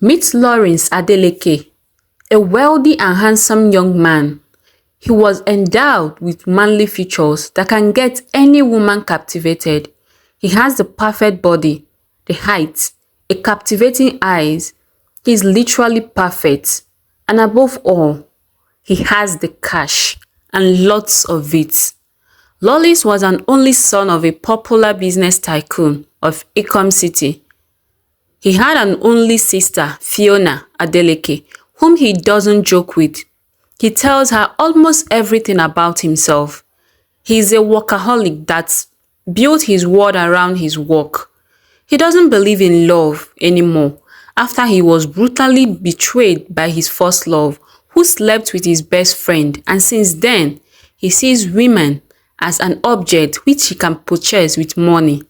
Meet Lawrence Adeleke, a wealthy and handsome young man. He was endowed with manly features that can get any woman captivated. He has the perfect body, the height, a captivating eyes. He is literally perfect. And above all, he has the cash and lots of it. Lawrence was an only son of a popular business tycoon of ECHE'S City. He had an only sister, Fiona Adeleke, whom he doesn't joke with. He tells her almost everything about himself. He is a workaholic that's built his world around his work. He doesn't believe in love anymore after he was brutally betrayed by his first love, who slept with his best friend, and since then, he sees women as an object which he can purchase with money.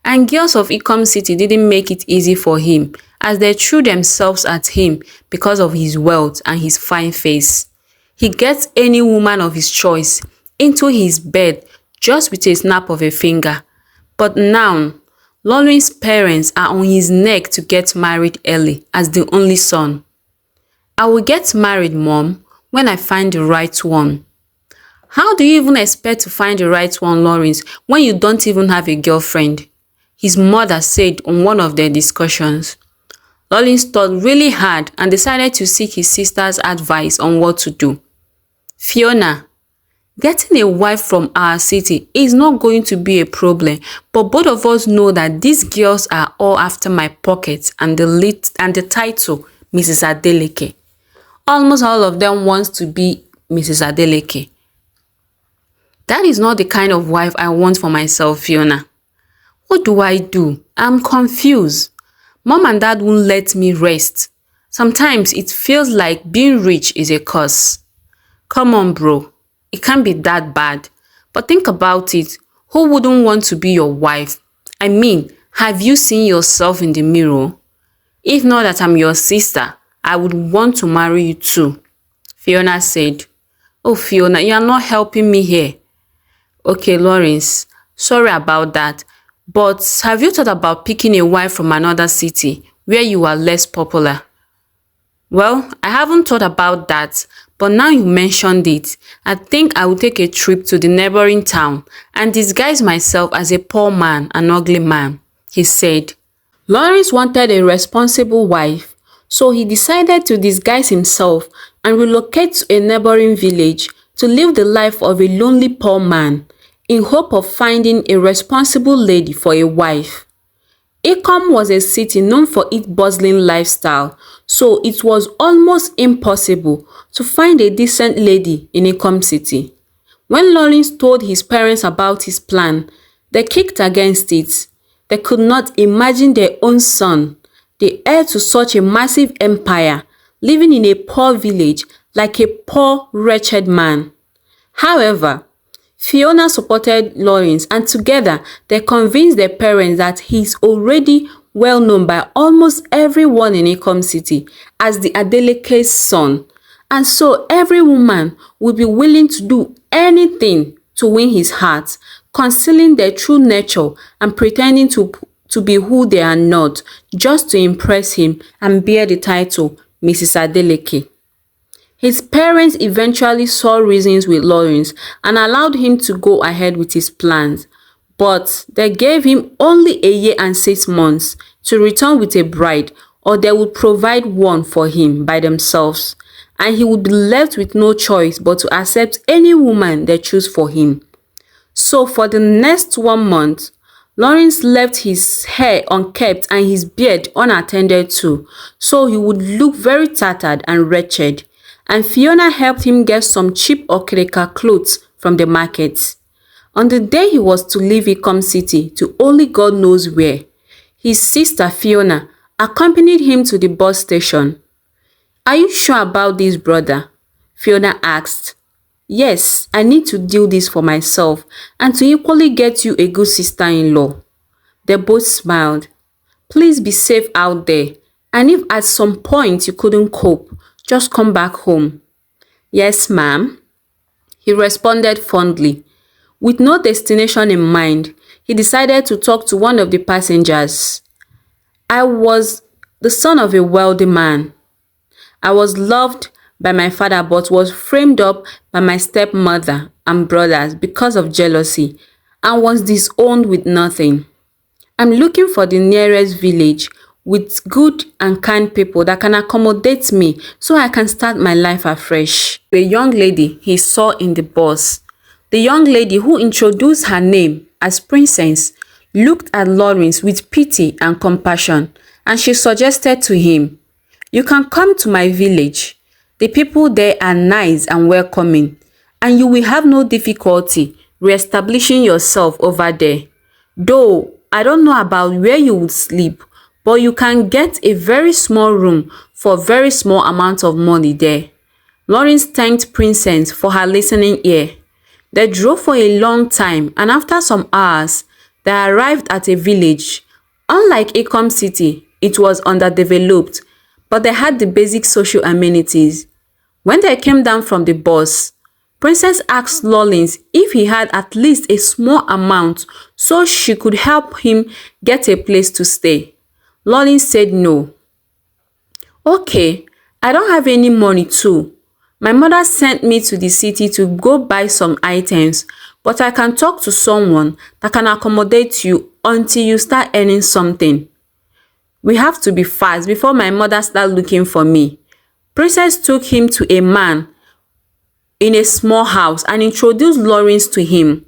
And girls of ECHE'S City didn't make it easy for him, as they threw themselves at him because of his wealth and his fine face. He gets any woman of his choice into his bed just with a snap of a finger. But now, Lawrence's parents are on his neck to get married early as the only son. I will get married, Mom, when I find the right one. How do you even expect to find the right one, Lawrence, when you don't even have a girlfriend? His mother said on one of their discussions. Lawrence thought really hard and decided to seek his sister's advice on what to do. Fiona, getting a wife from our city is not going to be a problem, but both of us know that these girls are all after my pockets and the title, Mrs. Adeleke. Almost all of them wants to be Mrs. Adeleke. That is not the kind of wife I want for myself, Fiona. What do I do? I'm confused. Mom and Dad won't let me rest. Sometimes it feels like being rich is a curse. Come on, bro. It can't be that bad. But think about it. Who wouldn't want to be your wife? I mean, have you seen yourself in the mirror? If not that I'm your sister, I would want to marry you too. Fiona said. Oh, Fiona, you are not helping me here. Okay, Lawrence. Sorry about that. But have you thought about picking a wife from another city where you are less popular? Well, I haven't thought about that, but now you mentioned it, I think I will take a trip to the neighboring town and disguise myself as a poor man, an ugly man, he said. Lawrence wanted a responsible wife, so he decided to disguise himself and relocate to a neighboring village to live the life of a lonely poor man, in hope of finding a responsible lady for a wife. ECHE'S was a city known for its bustling lifestyle, so it was almost impossible to find a decent lady in ECHE'S City. When Lawrence told his parents about his plan, they kicked against it. They could not imagine their own son, the heir to such a massive empire, living in a poor village like a poor, wretched man. However, Fiona supported Lawrence, and together they convinced their parents that he is already well known by almost everyone in ECHE'S City as the Adeleke's son, and so every woman would be willing to do anything to win his heart, concealing their true nature and pretending to be who they are not, just to impress him and bear the title Mrs. Adeleke. His parents eventually saw reasons with Lawrence and allowed him to go ahead with his plans, but they gave him only a year and 6 months to return with a bride, or they would provide one for him by themselves, and he would be left with no choice but to accept any woman they choose for him. So for the next 1 month, Lawrence left his hair unkept and his beard unattended to, so he would look very tattered and wretched. And Fiona helped him get some cheap Okereka clothes from the market. On the day he was to leave ECHE'S City to only God knows where, his sister Fiona accompanied him to the bus station. Are you sure about this, brother? Fiona asked. Yes, I need to do this for myself and to equally get you a good sister-in-law. They both smiled. Please be safe out there, and if at some point you couldn't cope, just come back home. Yes, ma'am, he responded fondly. With no destination in mind, he decided to talk to one of the passengers. I was the son of a wealthy man. I was loved by my father but was framed up by my stepmother and brothers because of jealousy and was disowned with nothing. I'm looking for the nearest village with good and kind people that can accommodate me so I can start my life afresh. The young lady he saw in the bus, the young lady who introduced her name as Princess, looked at Lawrence with pity and compassion, and she suggested to him, "You can come to my village. The people there are nice and welcoming, and you will have no difficulty re-establishing yourself over there. Though I don't know about where you would sleep, but you can get a very small room for a very small amount of money there." Lawrence thanked Princess for her listening ear. They drove for a long time, and after some hours, they arrived at a village. Unlike Acom City, it was underdeveloped, but they had the basic social amenities. When they came down from the bus, Princess asked Lawrence if he had at least a small amount so she could help him get a place to stay. Lawrence said no. "Okay, I don't have any money too. My mother sent me to the city to go buy some items, but I can talk to someone that can accommodate you until you start earning something. We have to be fast before my mother starts looking for me." Princess took him to a man in a small house and introduced Lawrence to him.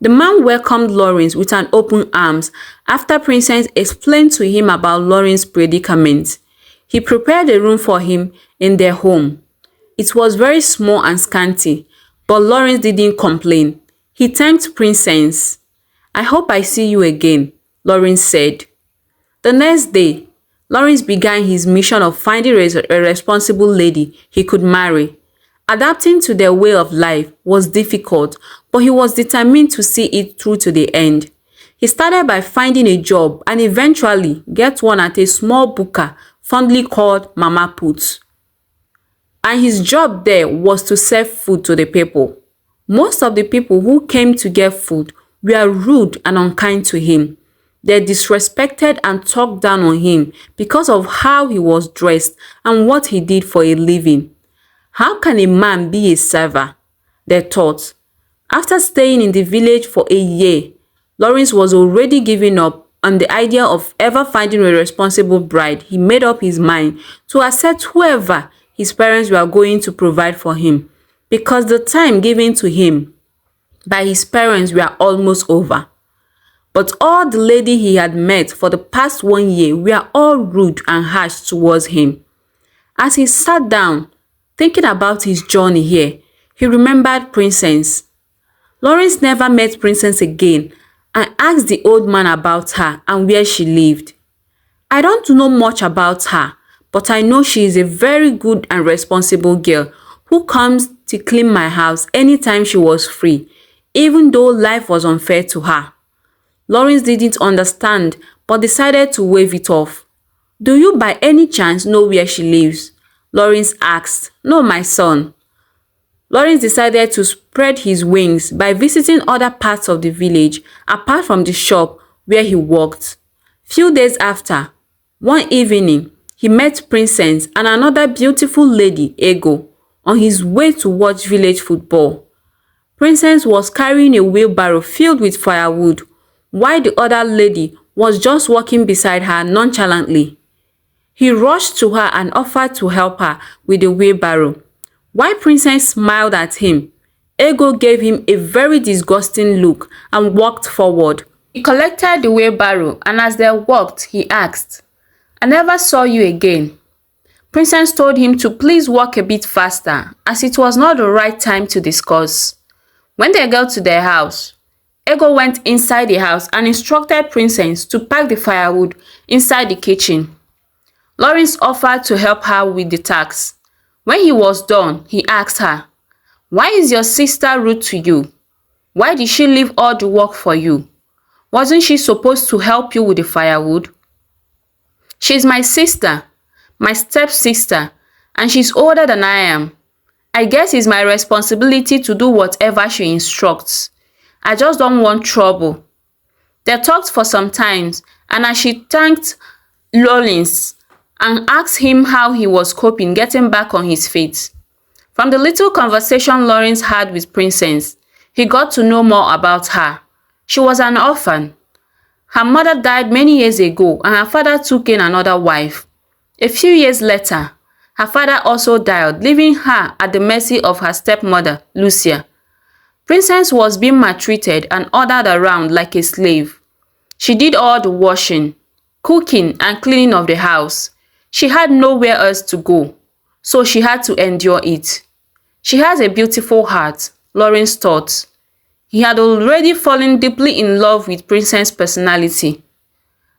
The man welcomed Lawrence with an open arms after Princess explained to him about Lawrence's predicament. He prepared a room for him in their home. It was very small and scanty, but Lawrence didn't complain. He thanked Princess. "I hope I see you again," Lawrence said. The next day, Lawrence began his mission of finding a responsible lady he could marry. Adapting to their way of life was difficult, but he was determined to see it through to the end. He started by finding a job and eventually get one at a small booker fondly called Mama Put. And his job there was to serve food to the people. Most of the people who came to get food were rude and unkind to him. They disrespected and talked down on him because of how he was dressed and what he did for a living. How can a man be a server? They thought. After staying in the village for a year, Lawrence was already giving up on the idea of ever finding a responsible bride. He made up his mind to accept whoever his parents were going to provide for him, because the time given to him by his parents were almost over. But all the ladies he had met for the past 1 year were all rude and harsh towards him. As he sat down, thinking about his journey here, he remembered Princess. Lawrence never met Princess again and asked the old man about her and where she lived. "I don't know much about her, but I know she is a very good and responsible girl who comes to clean my house anytime she was free, even though life was unfair to her." Lawrence didn't understand but decided to wave it off. "Do you by any chance know where she lives?" Lawrence asked. "No, my son." Lawrence decided to spread his wings by visiting other parts of the village apart from the shop where he worked. Few days after, one evening, he met Princess and another beautiful lady, Ego, on his way to watch village football. Princess was carrying a wheelbarrow filled with firewood, while the other lady was just walking beside her nonchalantly. He rushed to her and offered to help her with the wheelbarrow. While Princess smiled at him, Ego gave him a very disgusting look and walked forward. He collected the wheelbarrow, and as they walked, he asked, "I never saw you again." Princess told him to please walk a bit faster, as it was not the right time to discuss. When they got to their house, Ego went inside the house and instructed Princess to pack the firewood inside the kitchen. Lawrence offered to help her with the task. When he was done, he asked her, "Why is your sister rude to you? Why did she leave all the work for you? Wasn't she supposed to help you with the firewood?" "She's my sister, my stepsister, and she's older than I am. I guess it's my responsibility to do whatever she instructs. I just don't want trouble." They talked for some time, and as she thanked Lawrence and asked him how he was coping getting back on his feet. From the little conversation Lawrence had with Princess, he got to know more about her. She was an orphan. Her mother died many years ago and her father took in another wife. A few years later, her father also died, leaving her at the mercy of her stepmother, Lucia. Princess was being maltreated and ordered around like a slave. She did all the washing, cooking, and cleaning of the house. She had nowhere else to go, so she had to endure it. She has a beautiful heart, Lawrence thought. He had already fallen deeply in love with Princess' personality.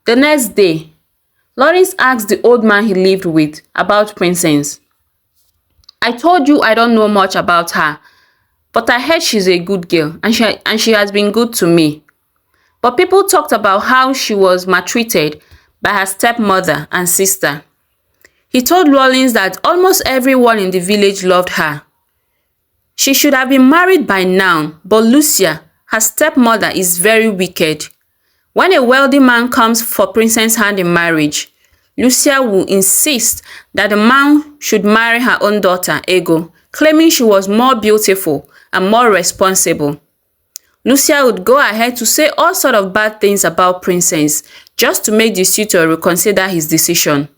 The next day, Lawrence asked the old man he lived with about Princess. "I told you I don't know much about her, but I heard she's a good girl and she has been good to me." But people talked about how she was maltreated by her stepmother and sister. He told Lawrence that almost everyone in the village loved her. She should have been married by now, but Lucia, her stepmother, is very wicked. When a wealthy man comes for Princess' hand in marriage, Lucia will insist that the man should marry her own daughter, Ego, claiming she was more beautiful and more responsible. Lucia would go ahead to say all sorts of bad things about Princess just to make the suitor reconsider his decision.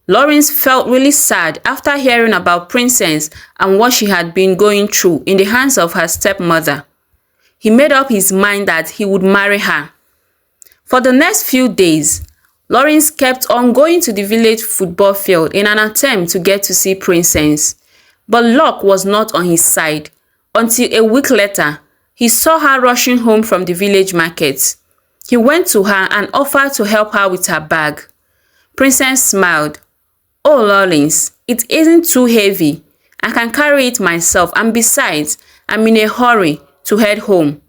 Lawrence felt really sad after hearing about Princess and what she had been going through in the hands of her stepmother. He made up his mind that he would marry her. For the next few days, Lawrence kept on going to the village football field in an attempt to get to see Princess. But luck was not on his side until a week later, he saw her rushing home from the village market. He went to her and offered to help her with her bag. Princess smiled. "Oh, Lawrence, it isn't too heavy. I can carry it myself, and besides, I'm in a hurry to head home."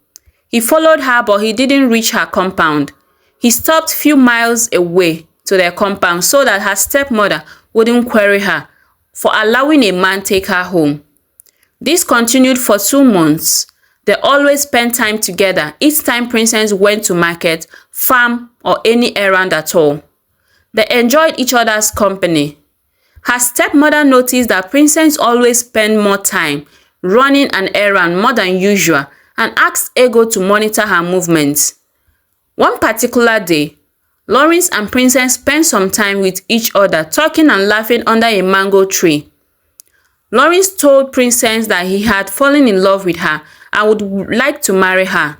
He followed her, but he didn't reach her compound. He stopped few miles away to their compound so that her stepmother wouldn't query her for allowing a man take her home. This continued for 2 months. They always spent time together each time Princess went to market, farm, or any errand at all. They enjoyed each other's company. Her stepmother noticed that Princess always spent more time running an errand more than usual and asked Ego to monitor her movements. One particular day, Lawrence and Princess spent some time with each other talking and laughing under a mango tree. Lawrence told Princess that he had fallen in love with her and would like to marry her.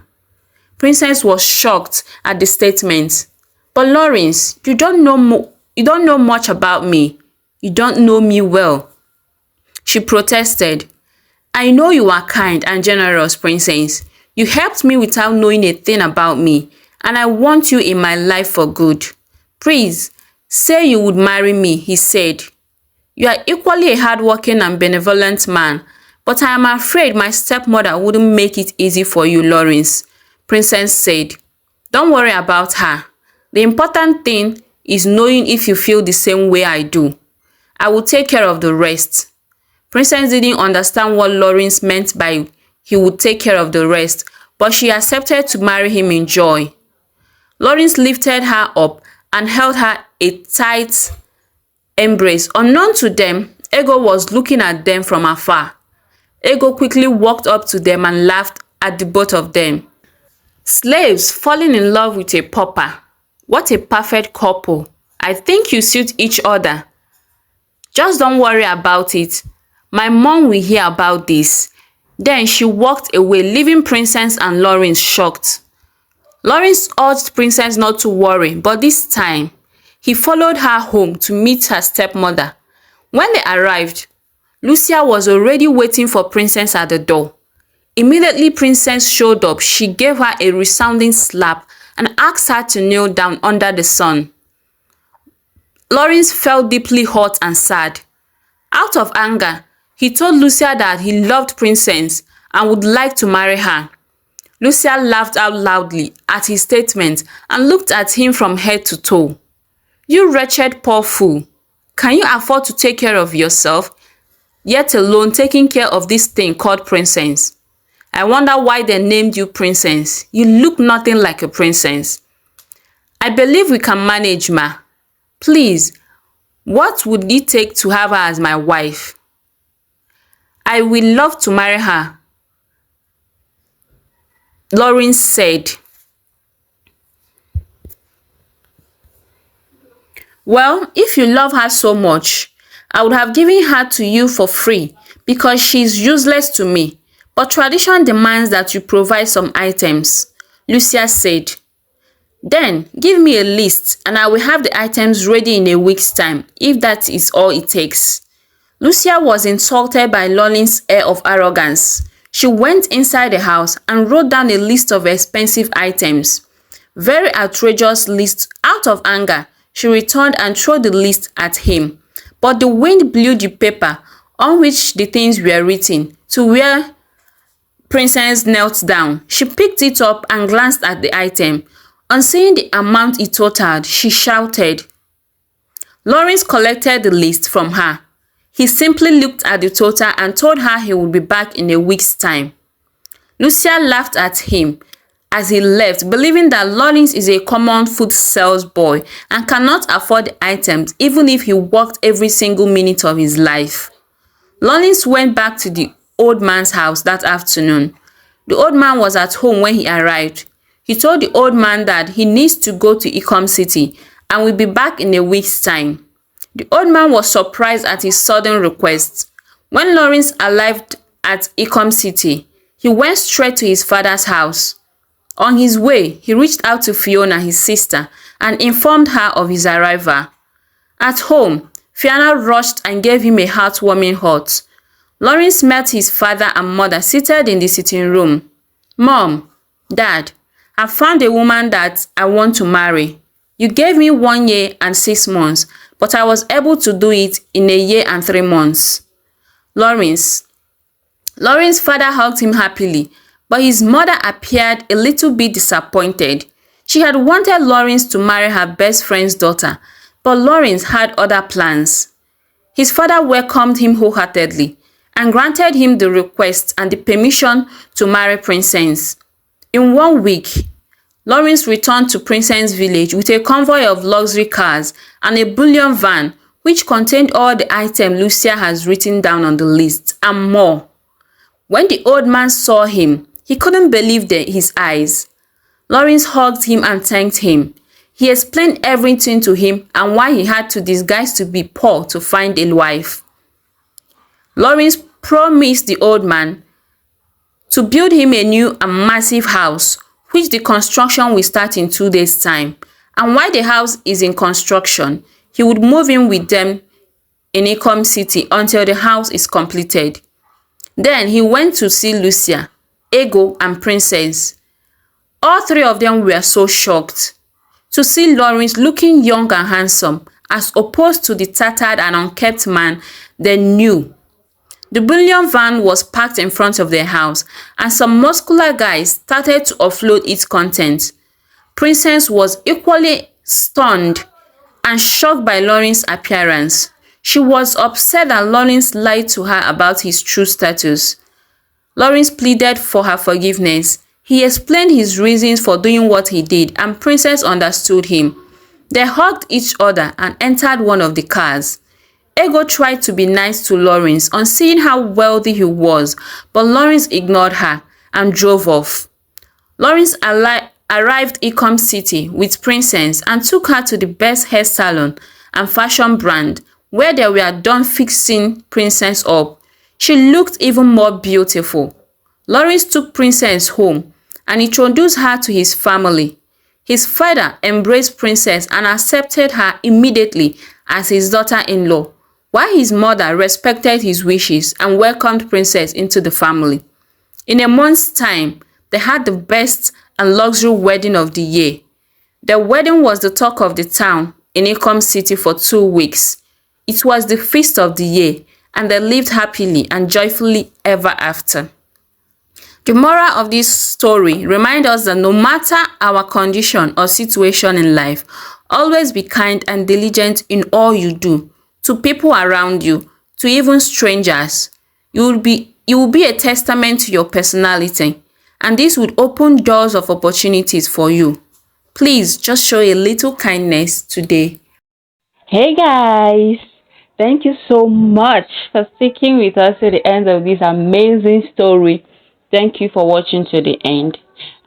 Princess was shocked at the statement. "But Lawrence, you don't know much about me. You don't know me well," she protested. "I know you are kind and generous, Princess. You helped me without knowing a thing about me, and I want you in my life for good. Please, say you would marry me," he said. "You are equally a hardworking and benevolent man, but I am afraid my stepmother wouldn't make it easy for you, Lawrence," Princess said. "Don't worry about her. The important thing is knowing if you feel the same way I do. I will take care of the rest." Princess didn't understand what Lawrence meant by he would take care of the rest, but she accepted to marry him in joy. Lawrence lifted her up and held her a tight embrace. Unknown to them, Ego was looking at them from afar. Ego quickly walked up to them and laughed at the both of them. "Slaves falling in love with a pauper. What a perfect couple. I think you suit each other. Just don't worry about it. My mom will hear about this." Then she walked away, leaving Princess and Lawrence shocked. Lawrence urged Princess not to worry, but this time, he followed her home to meet her stepmother. When they arrived, Lucia was already waiting for Princess at the door. Immediately Princess showed up, she gave her a resounding slap and asked her to kneel down under the sun. Lawrence felt deeply hurt and sad. Out of anger, he told Lucia that he loved Princess and would like to marry her. Lucia laughed out loudly at his statement and looked at him from head to toe. "You wretched poor fool. Can you afford to take care of yourself, yet alone taking care of this thing called Princess? I wonder why they named you Princess. You look nothing like a princess." "I believe we can manage, ma. Please, What would it take to have her as my wife? I will love to marry her, Lawrence said. Well, if you love her so much, I would have given her to you for free because she's useless to me. But tradition demands that you provide some items, Lucia said. Then, give me a list and I will have the items ready in a week's time, if that is all it takes. Lucia was insulted by Lawrence's air of arrogance. She went inside the house and wrote down a list of expensive items. Very outrageous list. Out of anger, she returned and threw the list at him. But the wind blew the paper on which the things were written to where Princess knelt down. She picked it up and glanced at the item. On seeing the amount it totaled, she shouted. Lawrence collected the list from her. He simply looked at the total and told her he would be back in a week's time. Lucia laughed at him as he left, believing that Lawrence is a common food sales boy and cannot afford the items even if he worked every single minute of his life. Lawrence went back to the old man's house that afternoon. The old man was at home when he arrived. He told the old man that he needs to go to ECHE'S City and will be back in a week's time. The old man was surprised at his sudden request. When Lawrence arrived at ECHE'S City, he went straight to his father's house. On his way, he reached out to Fiona, his sister, and informed her of his arrival. At home, Fiona rushed and gave him a heartwarming hug. Lawrence met his father and mother seated in the sitting room. Mom, Dad, I found a woman that I want to marry. You gave me 1 year and 6 months, but I was able to do it in 1 year and 3 months. Lawrence's father hugged him happily, but his mother appeared a little bit disappointed. She had wanted Lawrence to marry her best friend's daughter, but Lawrence had other plans. His father welcomed him wholeheartedly and granted him the request and the permission to marry Princess. In 1 week, Lawrence returned to Princess Village with a convoy of luxury cars and a bullion van which contained all the items Lucia has written down on the list and more. When the old man saw him, he couldn't believe his eyes. Lawrence hugged him and thanked him. He explained everything to him and why he had to disguise to be poor to find a wife. Lawrence promised the old man to build him a new and massive house, which the construction will start in 2 days' time. And while the house is in construction, he would move in with them in ECHE'S City until the house is completed. Then he went to see Lucia, Ego, and Princess. All three of them were so shocked to see Lawrence looking young and handsome as opposed to the tattered and unkempt man they knew. The bullion van was parked in front of their house, and some muscular guys started to offload its contents. Princess was equally stunned and shocked by Lawrence's appearance. She was upset that Lawrence lied to her about his true status. Lawrence pleaded for her forgiveness. He explained his reasons for doing what he did, and Princess understood him. They hugged each other and entered one of the cars. Ego tried to be nice to Lawrence on seeing how wealthy he was, but Lawrence ignored her and drove off. Lawrence arrived ECHE'S City with Princess and took her to the best hair salon and fashion brand where they were done fixing Princess up. She looked even more beautiful. Lawrence took Princess home and introduced her to his family. His father embraced Princess and accepted her immediately as his daughter-in-law, while his mother respected his wishes and welcomed Princess into the family. In a month's time, they had the best and luxury wedding of the year. The wedding was the talk of the town in ECHE'S City for 2 weeks. It was the feast of the year, and they lived happily and joyfully ever after. The moral of this story reminds us that no matter our condition or situation in life, always be kind and diligent in all you do, to people around you, to even strangers. You will be a testament to your personality, and this would open doors of opportunities for you. Please just show a little kindness today. Hey guys, thank you so much for sticking with us to the end of this amazing story. Thank you for watching to the end.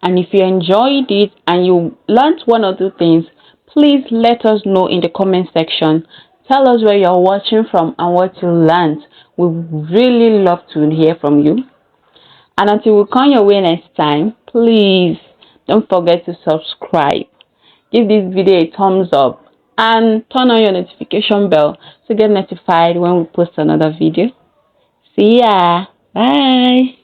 And if you enjoyed it and you learned one or two things, please let us know in the comment section. Tell us where you're watching from and what you learned. We would really love to hear from you. And until we come your way next time, please don't forget to subscribe. Give this video a thumbs up and turn on your notification bell to get notified when we post another video. See ya. Bye.